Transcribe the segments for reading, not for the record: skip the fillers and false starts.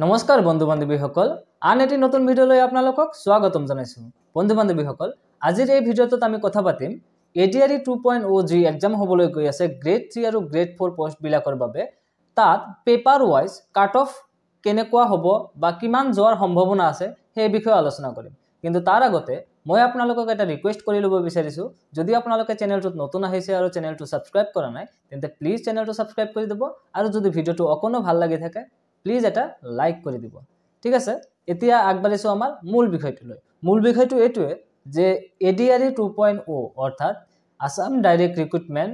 নমস্কাৰ বন্ধু বান্ধৱীসকল আন এটি নতুন ভিডিঅলৈ আপোনালোকক স্বাগতম জনাইছো বন্ধু বান্ধৱীসকল আজিৰ এই ভিডিঅ'টোত আমি কথা পাতিম ADRE 2.0 জি এক্সাম হ'বলৈ গৈ আছে গ্ৰেড 3 আৰু গ্ৰেড 4 পোষ্ট বিলাকৰ বাবে তাত পেপাৰ ওয়াইজ কাট অফ কেনেকুৱা হ'ব বা কিমান যোৱাৰ সম্ভাৱনা আছে সেই বিষয়ে আলোচনা কৰিম কিন্তু তাৰ আগতে মই আপোনালোকক এটা ৰিকুৱেষ্ট কৰি ল'ব বিচাৰিছো যদি আপোনালোকে চেনেলটোত নতুন আহিছে আৰু চেনেলটো সাবস্ক্ৰাইব কৰা নাই তেন্তে প্লিজ চেনেলটো সাবস্ক্ৰাইব কৰি দিব আৰু যদি ভিডিঅ'টো অকনো ভাল লাগি থাকে প্লিজ এটা লাইক কৰি দিব ঠিক আছে এতিয়া আগবাঢ়িছো আমাৰ মূল বিষয়টোলৈ মূল বিষয়টো এটোৱে যে ADRE 2.0 অৰ্থাৎ আসাম ডাইৰেক্ট ৰিক্ৰুটমেন্ট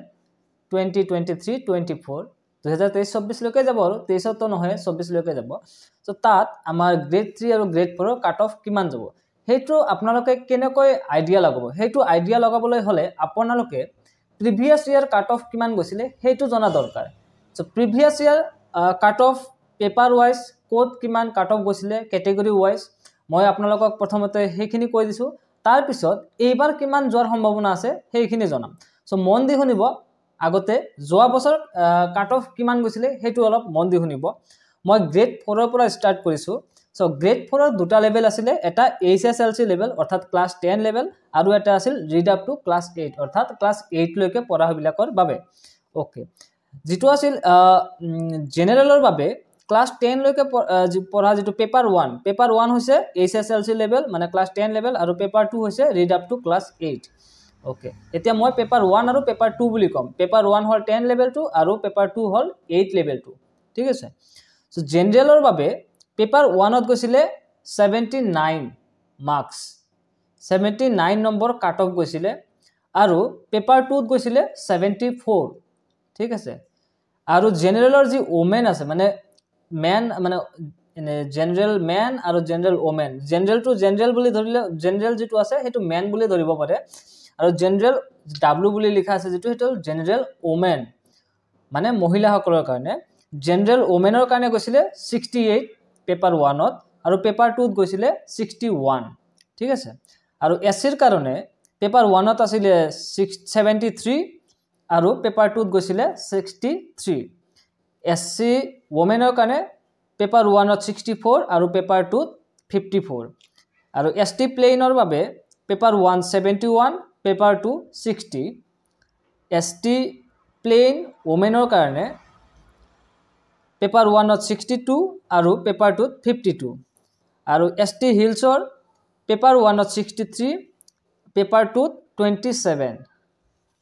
2023-24 2023-24 লৈকে যাব আৰু 23 তো নহয় 24 লৈকে যাব সো তাত আমাৰ গ্ৰেড 3 আৰু গ্ৰেড 4 ৰ কাট অফ কিমান যাব হেতু আপোনালোকে কেনেকৈ আইডিয়া লগাব হেতু আইডিয়া লগাবলৈ হলে আপোনালোকে প্ৰিভিয়াস ইয়াৰ কাট অফ কিমান গৈছিলে হেতু জনা দৰকাৰ so previous year cut off paper wise code কিমান কাট অফ গৈছিলে ক্যাটেগৰি ওয়াইজ মই আপোনালোকক প্ৰথমতে হেখিনি কৈ দিছো তাৰ পিছত এইবাৰ কিমান যোৱাৰ সম্ভাৱনা আছে হেখিনি জনাম সো মন দি শুনিব আগতে যোৱা বছৰ কাট অফ কিমান গৈছিলে হেতু অলপ মন দি শুনিব মই গ্ৰেড 4 ৰ পৰা স্টাৰ্ট কৰিছো সো গ্ৰেড 4 ৰ দুটা লেভেল আছিল এটা HSLC লেভেল অৰ্থাৎ ক্লাস 10 লেভেল আৰু এটা আছিল ৰিড আপ টু ক্লাস 8 অৰ্থাৎ ক্লাস 8 লৈকে পঢ়া বিলাকৰ বাবে ওকে যেটো আছিল জেনাৰেলৰ বাবে ক্লাস 10 লৈকে পঢ়া যেটো পেপাৰ 1 হৈছে HSLC লেভেল মানে ক্লাস 10 লেভেল আৰু পেপাৰ 2 হৈছে read up to class 8 okay এতিয়া মই পেপাৰ 1 আৰু পেপাৰ 2 বুলি কম পেপাৰ 1 হল 10 লেভেল 2 আৰু পেপাৰ 2 হল 8 লেভেল 2 ঠিক আছে সো জেনাৰেলৰ বাবে পেপাৰ 1 ত গৈছিলে 79 মাৰ্কস 79 নম্বৰ কাট অফ গৈছিলে আৰু পেপাৰ 2 ত গৈছিলে 74 ঠিক আছে আৰু জেনাৰেলৰ যি ওমেন আছে মানে মেন মানে জেনাৰেল মেন আৰু general women general to general বুলি ধৰিলে জেনাৰেল যেটো আছে হেতু মেন বুলি ধৰিব পাৰে আৰু জেনাৰেল W বুলি লিখা আছে যেটো হেতু জেনাৰেল ওমেন মানে মহিলাসকলৰ কাৰণে জেনাৰেল ওমেনৰ কাৰণে গৈছিলে 68 পেপাৰ 1 ত আৰু পেপাৰ 2 ত গৈছিলে 61 ঠিক আছে আৰু এসিৰ কাৰণে পেপাৰ 1 ত আছিল 73 আৰু পেপাৰ 2 ত গৈছিলে 63 SC womenৰ কাৰণে পেপাৰ 1 ত 64 আৰু পেপাৰ 2 ত 54 আৰু ST প্লেনৰ বাবে পেপাৰ 1 71 পেপাৰ 2 60 ST প্লেন womenৰ কাৰণে পেপাৰ 1 ত 62 আৰু পেপাৰ 2 ত 52 আৰু ST হিলছৰ পেপাৰ 1 ত 63 পেপাৰ 2 ত 27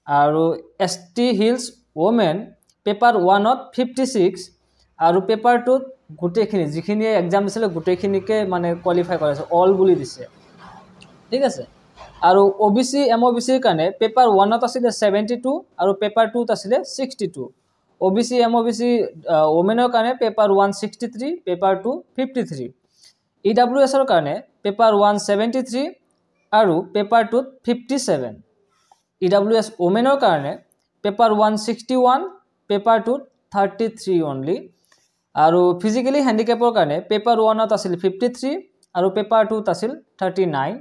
আৰু ST হিলছ women পেপাৰ 1 ত 56 আৰু পেপাৰ 2 ত গুটেখিনি যিখিনি এক্সাম দিছিল গুটেখিনিকে মানে কোৱালিফাই কৰাইছে অল বুলি দিছে ঠিক আছে আৰু OBC MOBC ৰ কাৰণে পেপাৰ 1 ত আছিল 72 আৰু পেপাৰ 2 ত আছিল 62 OBC MOBC ওমেনৰ কাৰণে পেপাৰ 1 63 পেপাৰ 2 53 EWS ৰ কাৰণে পেপাৰ 1 73 আৰু পেপাৰ 2 57 EWS ওমেনৰ কাৰণে পেপাৰ 1 61 পেপাৰ 2 33 only আৰু ফিজিক্যালি হ্যান্ডিক্যাপৰ কাৰণে পেপাৰ 1 ত আছিল 53 আৰু পেপাৰ 2 ত আছিল 39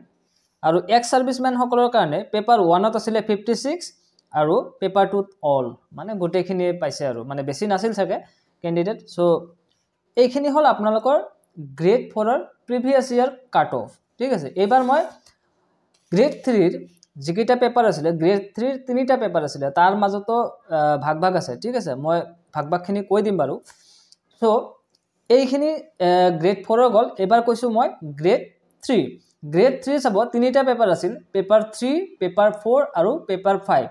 আৰু এক্স সাৰ্ভিসম্যান সকলৰ কাৰণে পেপাৰ 1 ত আছিল 56 আৰু পেপাৰ 2 ত অল মানে গুটেখিনি পাইছে আৰু মানে বেছি নাছিল থাকে ক্যান্ডিডেট সো এইখিনি হল আপোনালোকৰ গ্ৰেড 4 ৰ প্ৰিভিয়াস ইয়াৰ কাট অফ ঠিক আছে এবাৰ মই গ্ৰেড 3 ৰ যিকিটা পেপাৰ আছিল গ্ৰেড 3 ৰ তিনিটা পেপাৰ আছিল তাৰ মাজতো ভাগ আছে ঠিক আছে মই ভাগখিনি কৈ দিম বাৰু সো এইখিনি গ্ৰেড 4 ৰ গল এবাৰ কৈছো মই গ্ৰেড 3 চাব তিনিটা পেপাৰ আছিল পেপাৰ 3 পেপাৰ 4 আৰু পেপাৰ 5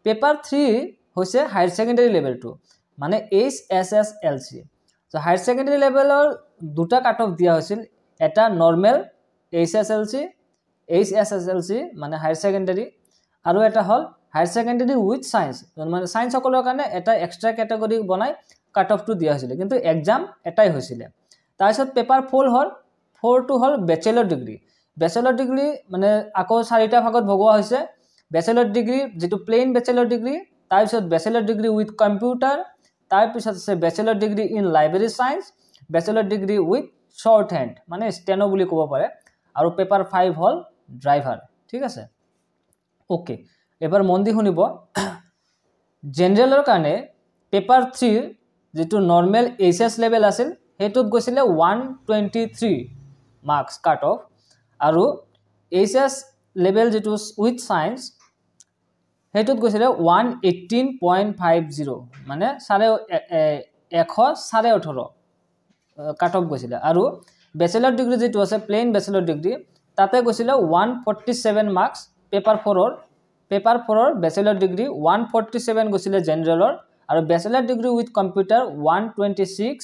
পেপাৰ 3 হৈছে হায়াৰ সেকেন্ডাৰী লেভেল 2 মানে HSSLC সো হায়াৰ সেকেন্ডাৰী লেভেলৰ দুটা কাট অফ দিয়া হৈছিল এটা নৰমাল HSSLC মানে হায়াৰ সেকেন্ডাৰী আৰু এটা হল হায়াৰ সেকেন্ডাৰী উইথ সায়েন্স মানে সায়েন্স সকলৰ কাৰণে এটা এক্সট্ৰা ক্যাটাগৰি বনাই কাট অফ টু দিয়া হৈছিল কিন্তু এক্সাম এটাই হৈছিল তাৰপিছত পেপাৰ 4 টু হল ব্যাচেলৰ ডিগ্ৰী মানে আকৌ চাৰিটা ভাগত ভগোৱা হৈছে ব্যাচেলৰ ডিগ্ৰী যেটো প্লেন ব্যাচেলৰ ডিগ্ৰী তাৰপিছত ব্যাচেলৰ ডিগ্ৰী উইথ কম্পিউটাৰ তাৰপিছত আছে bachelor degree in library science bachelor degree with shorthand মানে স্টেনো বুলি ক'ব পাৰে আৰু পেপাৰ 5 হল ড্ৰাইভাৰ ঠিক আছে ওকে এবাৰ মন দি শুনিব জেনাৰেলৰ কাৰণে পেপাৰ 3 যেটো নৰমাল HS লেভেল আছিল হেতুত গৈছিলে 123 মাৰ্কস কাট অফ আৰু এইচএস লেভেল যেটো উইথ সায়েন্স হেতুত গৈছিলে 118.50 মানে 118 কাট অফ গৈছিলে আৰু ব্যাচেলর ডিগ্রি যেটো আছে প্লেন ব্যাচেলর ডিগ্রি তাতে গৈছিলে 147 মার্কস পেপার 4 ব্যাচেলর ডিগ্রি 147 গৈছিলে জেনাৰেলৰ আৰু bachelor degree with computer 126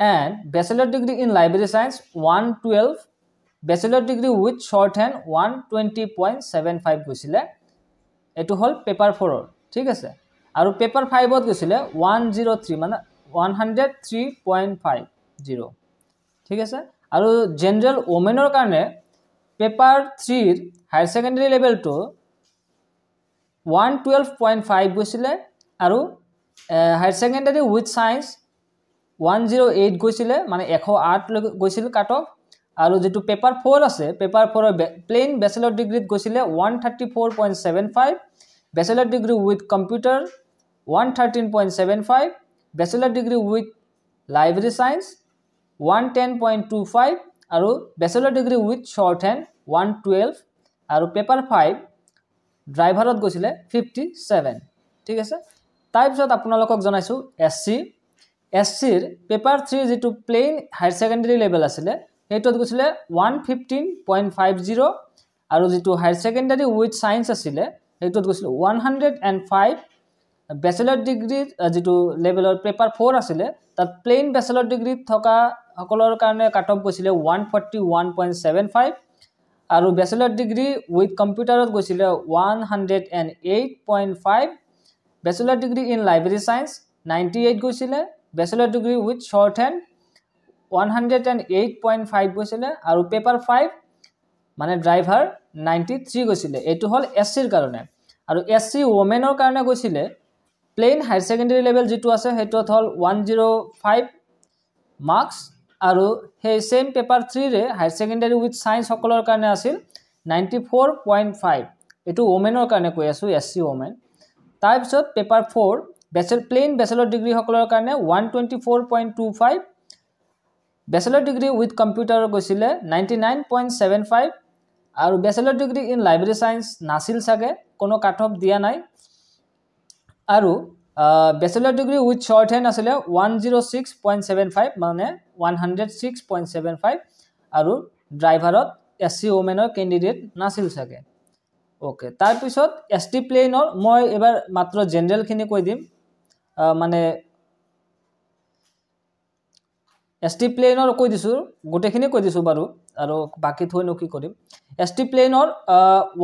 and bachelor degree in library science 112 bachelor degree with shorthand 120.75 গৈছিলে এটো হল পেপার 4 ঠিক আছে আৰু পেপাৰ 5 ত গৈছিলে 103 মানে 103.50 ঠিক আছে আৰু জেনাৰেল ওমেনৰ কাৰণে পেপাৰ 3 ৰ হায়াৰ সেকেন্ডাৰি লেভেল টু 112.5 গৈছিলে আৰু হায়াৰ সেকেন্ডাৰি উইথ সায়েন্স 108 গৈছিলে মানে 108 গৈছিল কাট অফ আৰু যেটো পেপার 4 আছে পেপার 4 প্লেন ব্যাচেলর ডিগ্রিত গৈছিলে 134.75 bachelor degree with computer 113.75 bachelor degree with library science 110.25 আৰু ব্যাচেলৰ ডিগ্ৰি উইথ শৰ্টহ্যান্ড 112 আৰু পেপাৰ 5 ড্ৰাইভাৰত গৈছিলে 57 ঠিক আছে তাৰ পিছত আপোনালোকক জনাইছো এসসিৰ পেপাৰ 3 যেটো প্লেন হায়াৰ সেকেন্ডাৰি লেভেল আছিল হেতুত গৈছিলে 115.50 আৰু যেটো হায়াৰ সেকেন্ডাৰি উইথ সায়েন্স আছিল হেতুত গৈছিলে 105 ব্যাচেলৰ ডিগ্ৰি যেটো লেভেলৰ পেপাৰ 4 আছিল তাত প্লেন ব্যাচেলৰ ডিগ্ৰি থকা সকলৰ কাৰণে কাট অফ গৈছিলে 141.75 আৰু ব্যাচেলর ডিগ্রি উইথ কম্পিউটারত গৈছিলে 108.5 bachelor degree in library science 98 গৈছিলে ব্যাচেলর ডিগ্রি উইথ শর্টহ্যান্ড 108.5 গৈছিলে আৰু পেপাৰ 5 মানে ড্ৰাইভাৰ 93 গৈছিলে এটো হল এসসিৰ কাৰণে আৰু এসসি ওমেনৰ কাৰণে গৈছিলে প্লেন হায়াৰ সেকেন্ডাৰি লেভেল যেটো আছে হেতুত হল 105 মাৰ্কস আৰু সেই সেম পেপাৰ 3 ৰে হায়াৰ সেকেন্ডাৰি উইথ সায়েন্স সকলৰ কাৰণে আছিল 94.5 এটো ওমেনৰ কাৰণে কৈ আছো এসসি ওমেন তাৰ পিছত পেপাৰ 4 প্লেন ব্যাচেলৰ ডিগ্ৰি সকলৰ কাৰণে 124.25 ব্যাচেলৰ ডিগ্ৰি উইথ কম্পিউটাৰ গৈছিলে 99.75 আৰু ব্যাচেলৰ ডিগ্ৰি ইন লাইব্ৰেৰি সায়েন্স নাছিল সাগে কোনো কাট অফ দিয়া নাই আৰু ব্যাচেলৰ ডিগ্ৰি উইথ শৰ্টহ্যান্ড আছিল 106.75 মানে 106.75 আৰু ড্ৰাইভাৰত এসসি ওমেনৰ ক্যান্ডিডেট নাছিল সাগে ওকে তাৰ পিছত এসটি প্লেনৰ মই এবাৰ মাত্ৰ জেনাৰেল খিনি কৈ দিম মানে এসটি প্লেনৰ কৈ দিছো গোটেখিনি কৈ দিছো বাৰু আৰু বাকি থৈনো কি কৰিম এসটি প্লেনৰ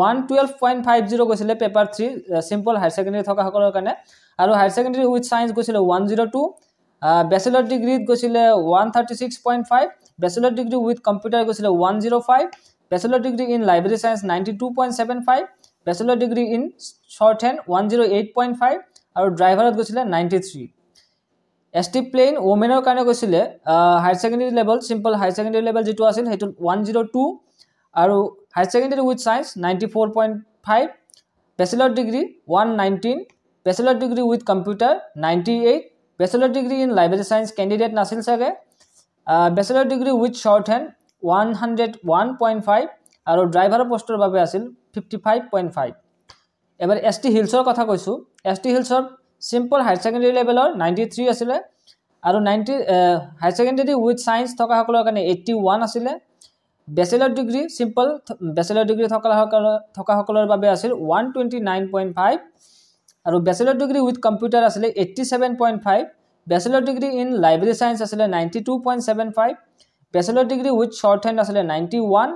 112.50 গৈছিলে পেপাৰ 3 সিম্পল হায়াৰ সেকেন্ডাৰি থকা সকলৰ কাৰণে আৰু হায়ার সেকেন্ডারি উইথ সায়েন্স গৈছিলে 102 ব্যাচেলর ডিগ্রিত গৈছিলে 136.5 ব্যাচেলর ডিগ্রি উইথ কম্পিউটার গৈছিলে 105 bachelor degree in library science 92.75 bachelor degree in shorthand 108.5 আৰু ড্ৰাইভাৰত গৈছিলে 93 এসটি প্লেন ওমেনৰ কাৰণে গৈছিলে higher secondary level simple higher secondary level যেটো আছিল হেতু 102 আৰু higher secondary with science 94.5 bachelor degree 119 bachelor degree with computer 98 bachelor degree in library science candidate নাছিল সাগে ব্যাচেলর ডিগ্রি উইথ শর্টহ্যান্ড 101.5 আৰু ড্ৰাইভাৰৰ পোষ্টৰ বাবে আছিল 55.5 এবাৰ এসটি হিলছৰ কথা কৈছো এসটি হিলছৰ সিম্পল হায়াৰ সেকেন্ডাৰি লেভেলৰ 93 আছিল আৰু 90 হায়াৰ সেকেন্ডাৰি উইথ সায়েন্স থকা সকলৰ কাৰণে 81 আছিল ব্যাচেলৰ ডিগ্ৰি সিম্পল ব্যাচেলৰ ডিগ্ৰি থকা সকলৰ বাবে আছিল 129.5 আৰু ব্যাচেলর ডিগ্রি উইথ কম্পিউটার আছিল 87.5 bachelor degree in library science আছিল 92.75 ব্যাচেলর ডিগ্রি উইথ শর্টহ্যান্ড আছিল 91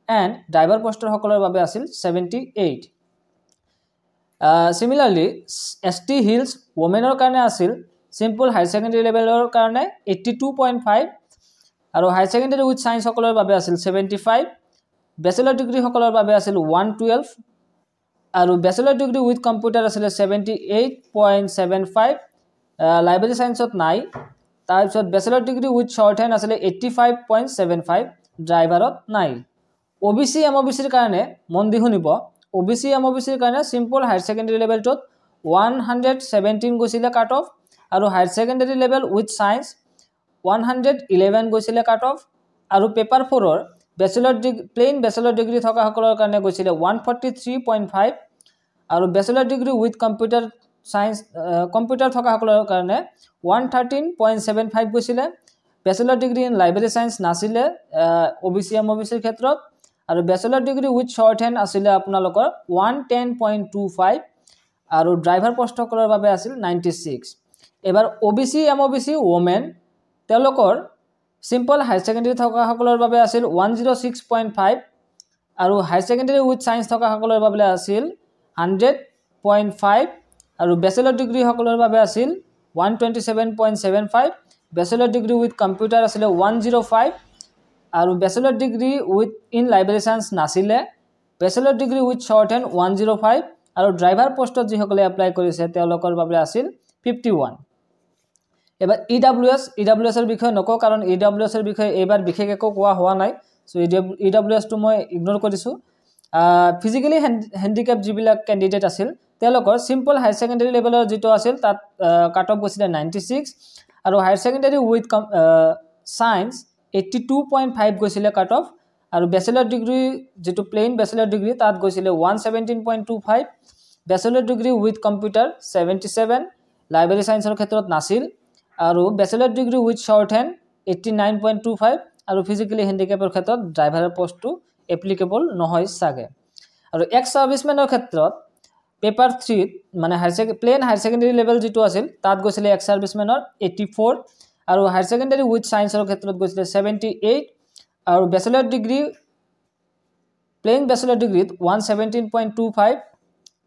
and ড্রাইভার পোস্টৰ সকলৰ বাবে আছিল 78 similarly ST Hills womenৰ কাৰণে আছিল simple higher secondary levelৰ কাৰণে 82.5 আৰু higher secondary with science সকলৰ বাবে আছিল 75 bachelor degree সকলৰ বাবে আছিল 112 আৰু bachelor degree with computer আছিল 78.75 library science ত নাই তাৰ পিছত bachelor degree with shorthand আছিল 85.75 driverত নাই OBC MOBC ৰ কাৰণে মন দি শুনিব OBC MOBC ৰ কাৰণে simple higher secondary level tot 117 গৈছিলে কাট অফ আৰু higher secondary level with science 111 গৈছিলে কাট অফ আৰু পেপাৰ 4ৰ bachelor degree plain bachelor degree থকা সকলৰ কাৰণে গৈছিলে 143.5 আৰু bachelor degree with computer science computer থকা সকলৰ কাৰণে 113.75 গৈছিলে bachelor degree in library science নাছিলে ওবিসি এমওবিসিৰ ক্ষেত্ৰত আৰু bachelor degree with shorthand আছিলে আপোনালোকৰ 110.25 আৰু ড্ৰাইভাৰ পোষ্টসকলৰ বাবে আছিল 96 এবাৰ ওবিসি এমওবিসি ওমেন তেওঁলোকৰ সিম্পল হাই সেকেন্ডাৰী থকা সকলৰ বাবে আছিল 106.5 আৰু হাই সেকেন্ডাৰী উইথ সায়েন্স থকা সকলৰ বাবে আছিল 100.5 আৰু ব্যাচেলৰ ডিগ্ৰী সকলৰ বাবে আছিল 127.75 ব্যাচেলৰ ডিগ্ৰী উইথ কম্পিউটাৰ আছিল 105 আৰু bachelor degree with in library science নাছিলে bachelor degree with shorthand 105 আৰু ড্ৰাইভাৰ পোষ্টত যি সকলে এপ্লাই কৰিছে তেওঁলোকৰ বাবে আছিল 51 এবাৰ ইডব্লিউএছ এৰ বিষয়ে নকও কাৰণ ইডব্লিউএছ এৰ বিষয়ে এবাৰ বিশেষ একো কোৱা হোৱা নাই সো ইডব্লিউএছ টো মই ইগনোৰ কৰিছো ফিজিক্যালি হ্যান্ডিক্যাপ যিবিলাক ক্যান্ডিডেট আছিল তেওঁলোকৰ সিম্পল হাই সেকেন্ডাৰী লেভেলৰ যেটো আছিল তাত কাট অফ গৈছিলে 96 আৰু হায়াৰ সেকেন্ডাৰী উইথ সায়েন্স 82.5 গৈছিলে কাট অফ আৰু ব্যাচেলৰ ডিগ্ৰী যেটো প্লেইন ব্যাচেলৰ ডিগ্ৰী তাত গৈছিলে 117.25 ব্যাচেলৰ ডিগ্ৰী উইথ কম্পিউটাৰ 77 লাইব্ৰেৰী সায়েন্সৰ ক্ষেত্ৰত নাছিল আৰু bachelor degree with short hand 89.25 আৰু ফিজিক্যালি হ্যান্ডিক্যাপৰ ক্ষেত্ৰত ড্ৰাইভাৰৰ পোষ্টটো এপ্লিকেবল নহয় সাগে আৰু এক্স সাৰ্ভিসমেনৰ ক্ষেত্ৰত পেপাৰ 3 মানে প্লেন হায়াৰ সেকেন্ডাৰী লেভেল যেটো আছিল তাত গৈছিলে এক্স সাৰ্ভিসমেনৰ 84 আৰু হায়াৰ সেকেন্ডাৰী উইথ সায়েন্সৰ ক্ষেত্ৰত গৈছিলে 78 আৰু ব্যাচেলৰ ডিগ্ৰী প্লেন ব্যাচেলৰ ডিগ্ৰীত 117.25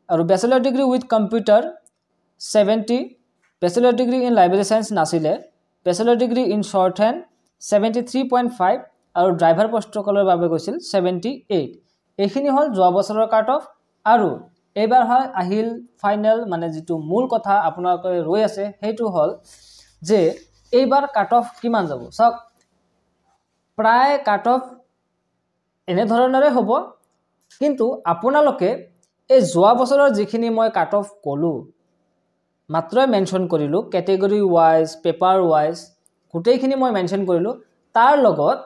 আৰু bachelor degree with computer 70 bachelor degree in library science নাছিলে bachelor degree in shorthand 73.5 আৰু ড্ৰাইভাৰ পোষ্টসকলৰ বাবে গৈছিল 78 এইখিনি হল যোৱা বছৰৰ কাট অফ আৰু এবাৰ হয় আহিল ফাইনাল মানে যেটো মূল কথা আপোনালোকে ৰৈ আছে হেতু হল যে এইবাৰ কাট অফ কিমান যাব সব প্ৰায় কাট অফ এনে ধৰণৰে হ'ব কিন্তু আপোনালোকে এই যোৱা বছৰৰ যিখিনি মই কাট অফ কলো মাত্ৰ মেনশন কৰিলো ক্যাটেগৰি ওয়াইজ পেপাৰ ওয়াইজ গোটেইখিনি মই মেনশন কৰিলো তাৰ লগত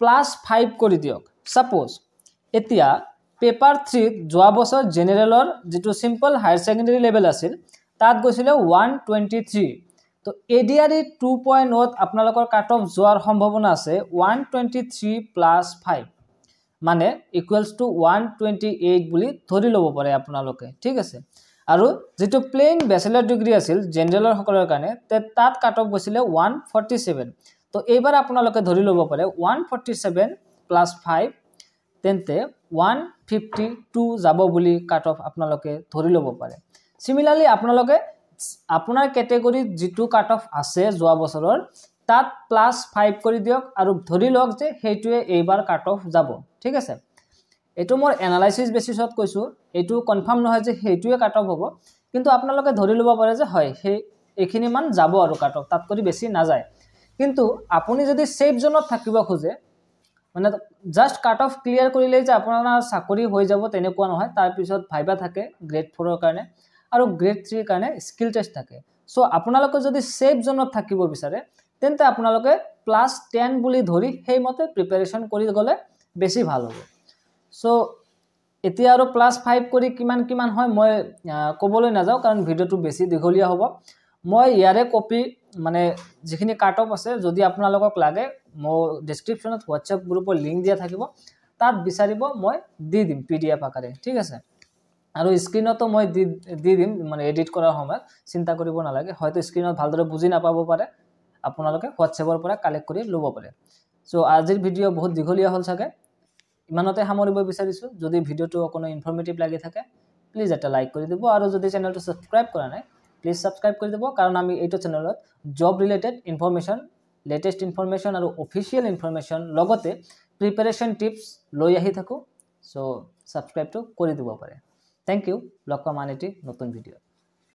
+5 কৰি দিয়ক সাপোজ এতিয়া পেপাৰ 3 যোৱা বছৰ জেনাৰেলৰ যেটো সিম্পল হায়াৰ সেকেন্ডাৰী লেভেল আছিল তাত গৈছিল 123 তো এডিআৰই 2.0 ত আপোনালোকৰ কাট অফ যোৱাৰ সম্ভাৱনা আছে 123 + 5 মানে ইকুৱেলস টু 128 বুলি ধৰি লব পাৰে আপোনালোকে ঠিক আছে আৰু যেটো প্লেন ব্যাচেলৰ ডিগ্ৰী আছিল জেনাৰেলৰ সকলৰ কাৰণে তাত কাট অফ গৈছিল 147 তো এইবাৰ আপোনালোকে ধৰি লব পাৰে 147 + 5 তেন্তে 152 যাব বুলি কাট অফ আপোনালোকে ধৰি লব পাৰে সিমিলাৰলি আপোনালোকে আপোনাৰ ক্যাটেগৰি যেটো কাট অফ আছে যোৱা বছৰৰ তাত +5 কৰি দিয়ক আৰু ধৰি লওক যে হেতুৱে এইবাৰ কাট অফ যাব ঠিক আছে এটো মোৰ এনালাইসিস বেসিছত কৈছো এটো কনফাৰ্ম নহয় যে হেতুৱে কাট অফ হ'ব কিন্তু আপোনালোকে ধৰি লব পাৰে যে হয় হে এখিনি মান যাব আৰু কাট অফ তাত কৰি বেছি না যায় কিন্তু আপুনি যদি সেফ জোনত থাকিব খোজে মানে জাস্ট কাট অফ ক্লিয়াৰ কৰিলে যে আপোনাৰ চাকৰি হৈ যাব তেনেকুৱা নহয় তাৰ পিছত ভাইবা থাকে গ্ৰেড 4 ৰ কাৰণে আৰু গ্ৰেড 3 ৰ কাৰণে স্কিল টেষ্ট থাকে সো আপোনালোকে যদি সেফ জোনত থাকিব বিচাৰে তেন্তে আপোনালোকে +10 বুলি ধৰি সেই মতে প্ৰিপাৰেচন কৰি গলে বেছি ভাল হ'ব সো এতিয়া আৰু +5 কৰি কিমান হয় মই কবলৈ না যাও কাৰণ ভিডিওটো বেছি দীঘলীয়া হ'ব মই ইয়াৰে কপি মানে যিখিনি কাট অফ আছে যদি আপোনালোকক লাগে মই ডেসক্ৰিপচনত WhatsApp গ্ৰুপৰ লিংক দিয়া থাকিব তাত বিচাৰিব মই দি দিম PDF আকাৰে ঠিক আছে আৰু স্ক্ৰিনতো মই দি দিম মানে এডিট কৰাৰ সময়ত চিন্তা কৰিব নালাগে হয়তো স্ক্ৰিনত ভালদৰে বুজি নাপাব পাৰে আপোনালোকে WhatsAppৰ পৰা কালেক্ট কৰি লব পাৰে সো আজিৰ ভিডিও বহুত দীঘলীয়া হল সাগে ইমানতে সামৰিব বিচাৰিছো যদি ভিডিওটো কোনো ইনফৰমেটিভ লাগি থাকে প্লিজ এটা লাইক কৰি দিব আৰু যদি চেনেলটো সাবস্ক্ৰাইব কৰা নাই প্লিজ সাবস্ক্ৰাইব কৰি দিব কাৰণ আমি এইটো চেনেলত job related information latest information আৰু অফিশিয়াল ইনফৰমেশন লগতে প্ৰিপাৰেচন টিপস লৈ আহি থাকো সো সাবস্ক্ৰাইবটো কৰি দিব পাৰে থ্যাংক ইউ লগ পাম আন এটি নতুন ভিডিও